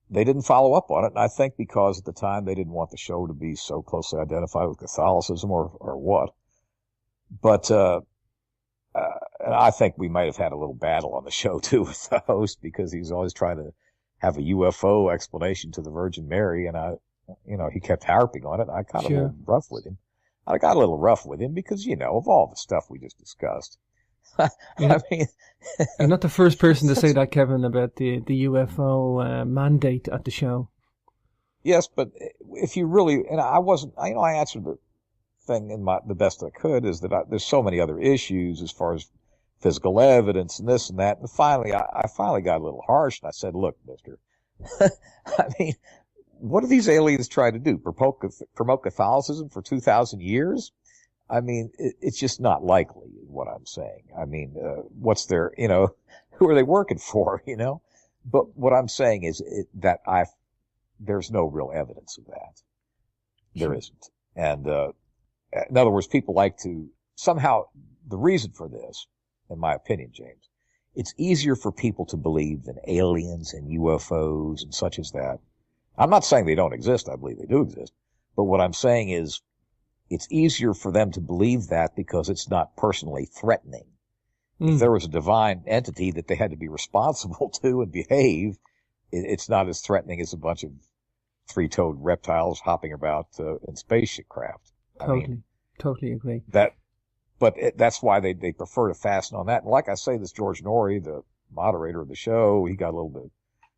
they didn't follow up on it, and I think because at the time they didn't want the show to be so closely identified with Catholicism or what. But and I think we might have had a little battle on the show, too, with the host, because he was always trying to have a UFO explanation to the Virgin Mary, and he kept harping on it. I got a little rough with him. I got a little rough with him because, of all the stuff we just discussed. I mean... You're not the first person to say that, Kevin, about the UFO mandate at the show. Yes, but if you really... And I wasn't... I answered the thing the best I could, is that there's so many other issues as far as physical evidence and this and that. And finally, I finally got a little harsh, and I said, look, mister, I mean, what do these aliens try to do? Promote Catholicism for 2,000 years? I mean, it's just not likely, is what I'm saying. I mean, what's their, who are they working for, But what I'm saying is that there's no real evidence of that. There isn't. And, in other words, people like to, somehow, the reason for this, in my opinion, James, it's easier for people to believe in aliens and UFOs and such as that. I'm not saying they don't exist. I believe they do exist. But what I'm saying is it's easier for them to believe that because it's not personally threatening. If there was a divine entity that they had to be responsible to and behave, it's not as threatening as a bunch of three-toed reptiles hopping about in spaceship craft. Totally agree. That's why they prefer to fasten on that. And like I say, this George Norrie, the moderator of the show, he got a little bit,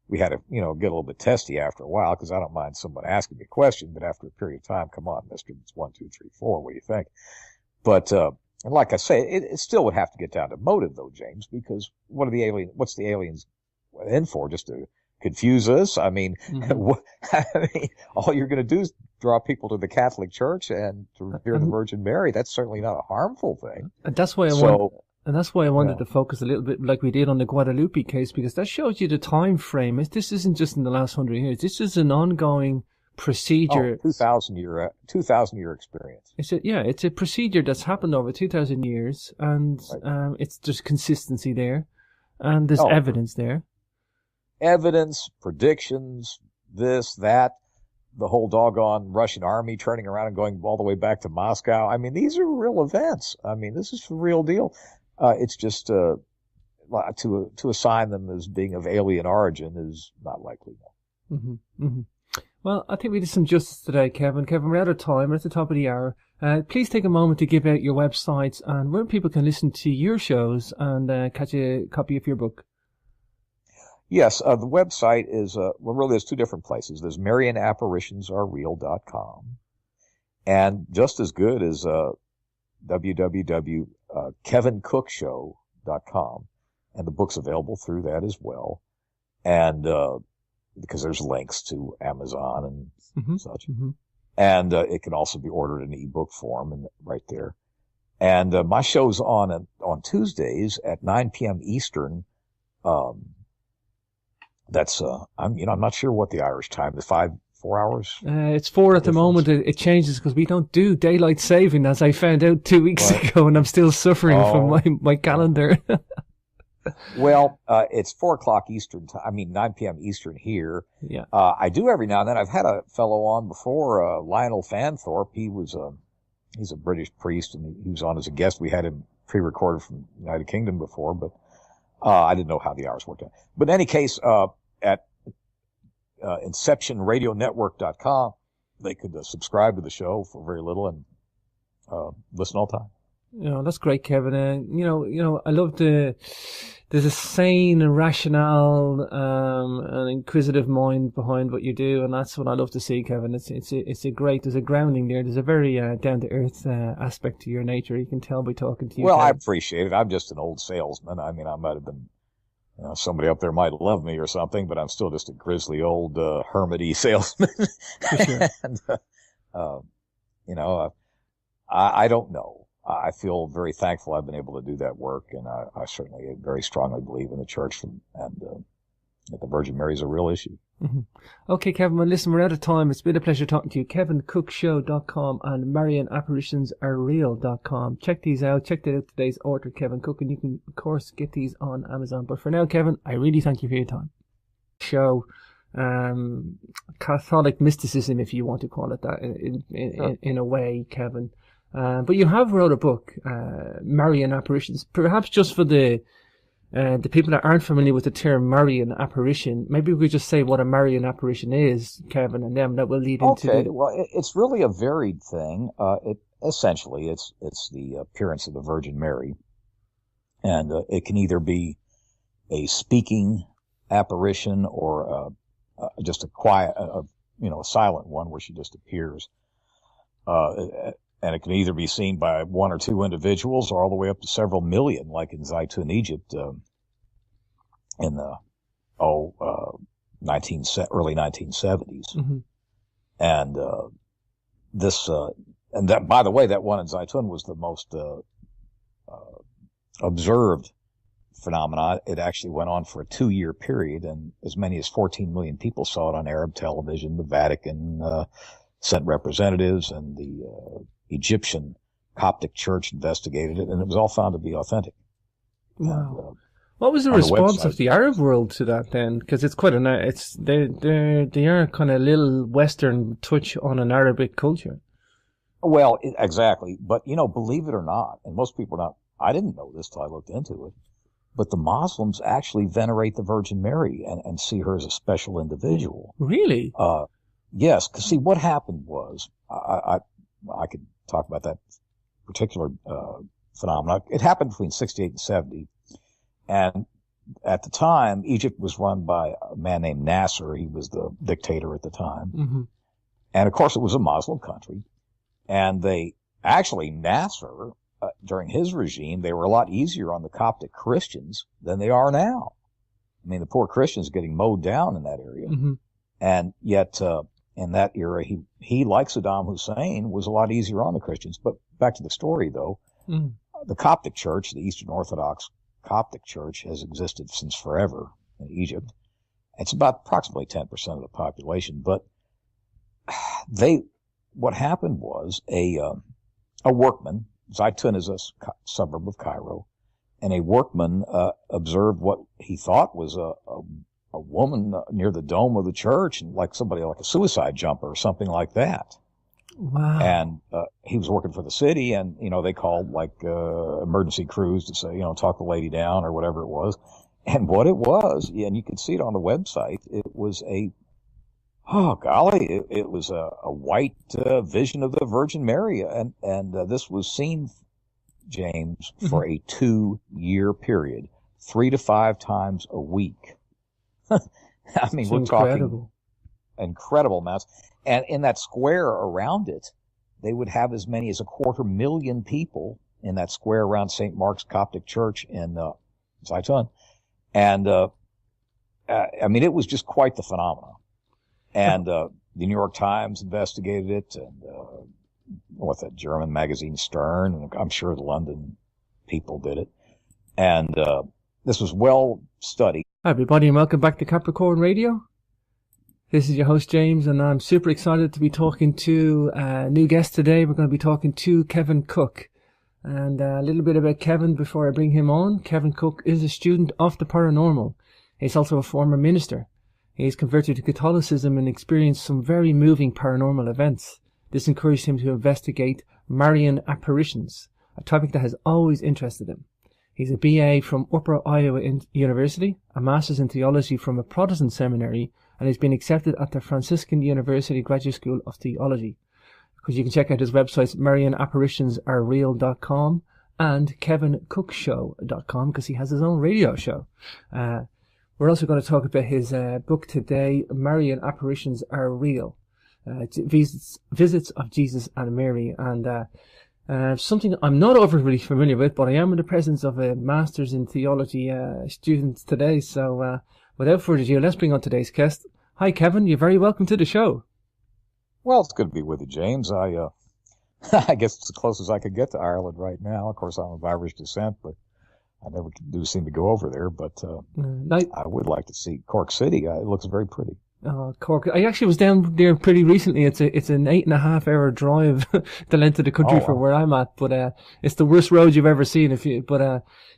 we had to, get a little bit testy after a while, because I don't mind someone asking me a question, but after a period of time, come on, mister, it's 1, 2, 3, 4, what do you think? But, and like I say, it still would have to get down to motive though, James, because what's the aliens in for? Just to confuse us? I mean, all you're going to do is draw people to the Catholic Church and to revere the Virgin Mary. That's certainly not a harmful thing. And that's why I wanted to focus a little bit, like we did on the Guadalupe case, because that shows you the time frame. This isn't just in the last 100 years. This is an ongoing procedure. 2,000 year experience. It's a procedure that's happened over 2,000 years, and there's consistency there, and there's evidence there. Evidence, predictions, this, that, the whole doggone Russian army turning around and going all the way back to Moscow. I mean, these are real events. I mean, this is the real deal. It's just to assign them as being of alien origin is not likely. No. Mm-hmm. Mm-hmm. Well, I think we did some justice today, Kevin. Kevin, we're out of time. We're at the top of the hour. Please take a moment to give out your websites and where people can listen to your shows and catch a copy of your book. Yes, the website is, really there's two different places. There's MarianApparitionsAreReal.com, and just as good is www.kevincookshow.com, and the book's available through that as well. And because there's links to Amazon and such. Mm-hmm. And it can also be ordered in ebook form and right there. And my show's on Tuesdays at 9 p.m. Eastern. That's I'm not sure what the Irish time is. 4 hours. It's 4 at the moment. It changes because we don't do daylight saving, as I found out 2 weeks ago, and I'm still suffering from my calendar. Well, it's 4 o'clock Eastern time. I mean, 9 p.m. Eastern here. Yeah. I do every now and then. I've had a fellow on before, Lionel Fanthorpe. He's a British priest, and he was on as a guest. We had him pre-recorded from the United Kingdom before, but I didn't know how the hours worked out. But in any case, at InceptionRadioNetwork.com, they could subscribe to the show for very little and listen all the time. That's great, Kevin. I love there's a sane and rational, and inquisitive mind behind what you do, and that's what I love to see, Kevin. There's a grounding there. There's a very down to earth aspect to your nature. You can tell by talking to you. Well, Kevin. I appreciate it. I'm just an old salesman. I mean, I might have been, somebody up there might love me or something, but I'm still just a grizzly old hermity salesman. For sure. And I don't know. I feel very thankful I've been able to do that work, and I certainly very strongly believe in the church and that the Virgin Mary is a real issue. Mm-hmm. Okay, Kevin, well, listen, we're out of time. It's been a pleasure talking to you. KevinCookShow.com and MarianApparitionsAreal.com. Check these out. Check out today's author, Kevin Cook, and you can, of course, get these on Amazon. But for now, Kevin, I really thank you for your time. Show Catholic Mysticism, if you want to call it that, in a way, Kevin. But you have wrote a book, Marian Apparitions. Perhaps just for the people that aren't familiar with the term Marian Apparition, maybe we could just say what a Marian Apparition is, Kevin, and then that will lead into. Okay, well, it's really a varied thing. Essentially, it's the appearance of the Virgin Mary, and it can either be a speaking apparition or just a quiet, a silent one where she just appears. And it can either be seen by one or two individuals or all the way up to several million, like in Zaytun, Egypt, in the early 1970s. Mm-hmm. And and that, by the way, that one in Zaytun was the most observed phenomenon. It actually went on for a 2-year period, and as many as 14 million people saw it on Arab television. The Vatican sent representatives, and the Egyptian Coptic Church investigated it, and it was all found to be authentic. Wow. And, what was the response of the Arab world to that then? Because it's quite they are kind of a little Western touch on an Arabic culture. Well, exactly. But, believe it or not, and most people are not, I didn't know this till I looked into it, but the Muslims actually venerate the Virgin Mary and see her as a special individual. Really? Yes, because see, what happened was, I could talk about that particular phenomenon. It happened between 68 and 70. And at the time, Egypt was run by a man named Nasser. He was the dictator at the time. Mm-hmm. And of course, it was a Muslim country. And Nasser, during his regime, they were a lot easier on the Coptic Christians than they are now. I mean, the poor Christians getting mowed down in that area. Mm-hmm. And yet, in that era, he, like Saddam Hussein, was a lot easier on the Christians. But back to the story, though. Mm. The Coptic Church, the Eastern Orthodox Coptic Church, has existed since forever in Egypt. It's about approximately 10% of the population. But what happened was a workman, Zaytun is a suburb of Cairo, and a workman observed what he thought was a woman near the dome of the church, and like a suicide jumper or something like that. Wow. And he was working for the city, and they called emergency crews to say, talk the lady down or whatever it was. And what it was, and you can see it on the website, it was it was a white vision of the Virgin Mary, and this was seen, James, for a 2-year period, 3 to 5 times a week. I mean, we're talking incredible amounts. And in that square around it, they would have as many as 250,000 people in that square around St. Mark's Coptic Church in Zaytun. And I mean, it was just quite the phenomenon. And the New York Times investigated it, and the German magazine Stern, and I'm sure the London people did it. And this was well studied. Hi everybody, and welcome back to Capricorn Radio. This is your host James, and I'm super excited to be talking to a new guest today. We're going to be talking to Kevin Cook. And a little bit about Kevin before I bring him on. Kevin Cook is a student of the paranormal. He's also a former minister. He's converted to Catholicism and experienced some very moving paranormal events. This encouraged him to investigate Marian Apparitions, a topic that has always interested him. He's a BA from Upper Iowa University, a Master's in Theology from a Protestant seminary, and has been accepted at the Franciscan University Graduate School of Theology. Because you can check out his websites, marianapparitionsarereal.com and kevincookshow.com, because he has his own radio show. We're also going to talk about his book today, Marian Apparitions Are Real. Visits of Jesus and Mary, and something I'm not overly familiar with, but I am in the presence of a Master's in Theology student today. So without further ado, let's bring on today's guest. Hi, Kevin. You're very welcome to the show. Well, it's good to be with you, James. I guess it's the closest I could get to Ireland right now. Of course, I'm of Irish descent, but I never do seem to go over there. But I would like to see Cork City. It looks very pretty. Cork. I actually was down there pretty recently. It's an 8.5 hour drive the length of the country from where I'm at, but it's the worst road you've ever seen.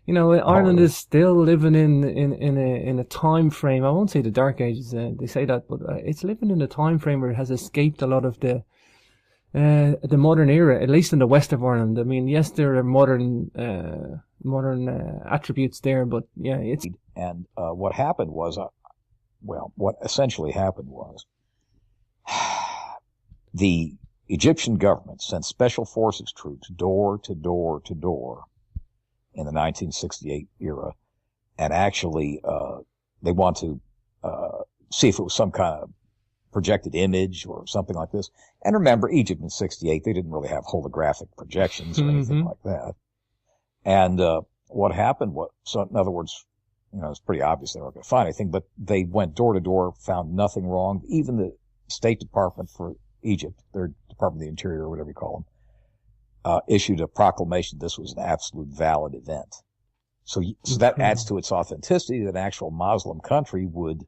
Ireland is still living in a time frame. I won't say the Dark Ages. They say that, but it's living in a time frame where it has escaped a lot of the modern era, at least in the west of Ireland. I mean, yes, there are modern attributes there, but yeah, it's. And what happened was. What essentially happened was the Egyptian government sent special forces troops door to door to door in the 1968 era, and actually they want to see if it was some kind of projected image or something like this. And remember, Egypt in 68, they didn't really have holographic projections or anything like that. And what happened was, so in other words, it's pretty obvious they weren't going to find anything, but they went door to door, found nothing wrong. Even the State Department for Egypt, their Department of the Interior, or whatever you call them, issued a proclamation this was an absolute valid event. So that adds to its authenticity that an actual Muslim country would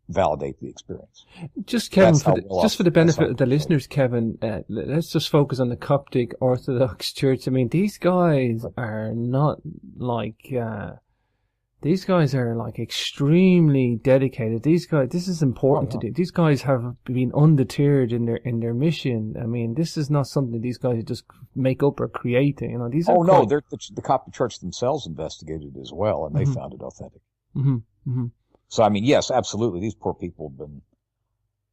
validate the experience. Just Kevin, for the benefit of the listeners, Kevin, let's just focus on the Coptic Orthodox Church. I mean, these guys are not like these guys are like extremely dedicated. These guys, this is important to do. These guys have been undeterred in their mission. I mean, this is not something these guys just make up or create. These. The Coptic Church themselves investigated it as well, and they found it authentic. So, I mean, yes, absolutely. These poor people have been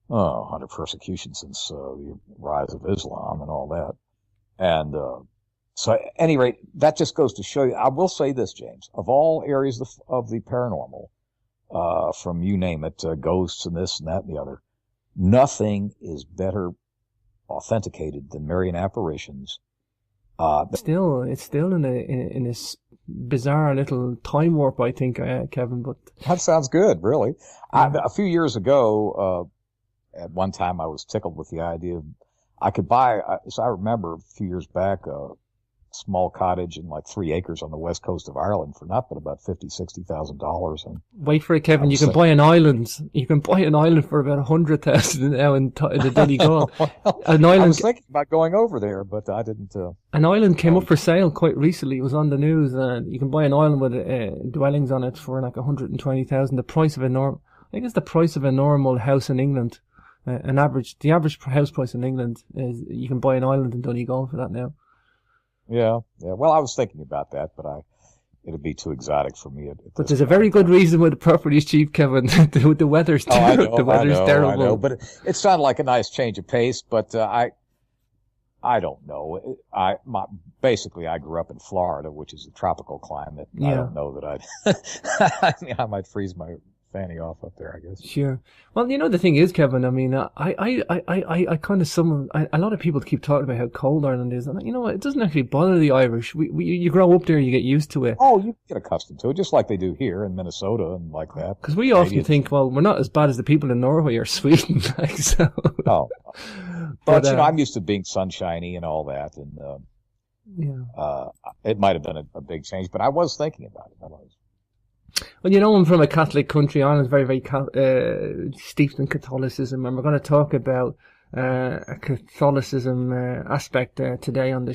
under persecution since the rise of Islam and all that. And so, at any rate, that just goes to show you. I will say this, James. Of all areas of the paranormal, from you name it, ghosts and this and that and the other, nothing is better authenticated than Marian Apparitions. It's still in this bizarre little time warp, I think, Kevin. But that sounds good, really. A few years ago, at one time, I was tickled with the idea of I could buy. As I remember, a few years back, a small cottage in like 3 acres on the west coast of Ireland for not but about $50,000-$60,000. And wait for it, Kevin. You can buy an island. You can buy an island for about 100,000 now in the Donegal. An island. I was thinking about going over there, but I didn't. An island came up for sale quite recently. It was on the news, and you can buy an island with dwellings on it for like 120,000. The price of I think it's the price of a normal house in England. The average house price in England is you can buy an island in Donegal for that now. Yeah. Well, I was thinking about that, but it'd be too exotic for me. But there's a very good reason why the property's cheap, Kevin. The weather's terrible. The weather's terrible. I know, but it sounded like a nice change of pace. But I don't know. Basically, I grew up in Florida, which is a tropical climate. Yeah. I don't know that I might freeze my fanny off up there, I guess. Sure. Well, the thing is, Kevin, I mean, I kind of a lot of people keep talking about how cold Ireland is, and it doesn't actually bother the Irish. You grow up there, you get used to it. Oh, you get accustomed to it, just like they do here in Minnesota and like that. Because we often think, well, we're not as bad as the people in Norway or Sweden, like so. Oh. But I'm used to being sunshiny and all that, and it might have been a big change, but I was thinking about it. Well, I'm from a Catholic country. Ireland's very, very steeped in Catholicism, and we're going to talk about a Catholicism aspect today on the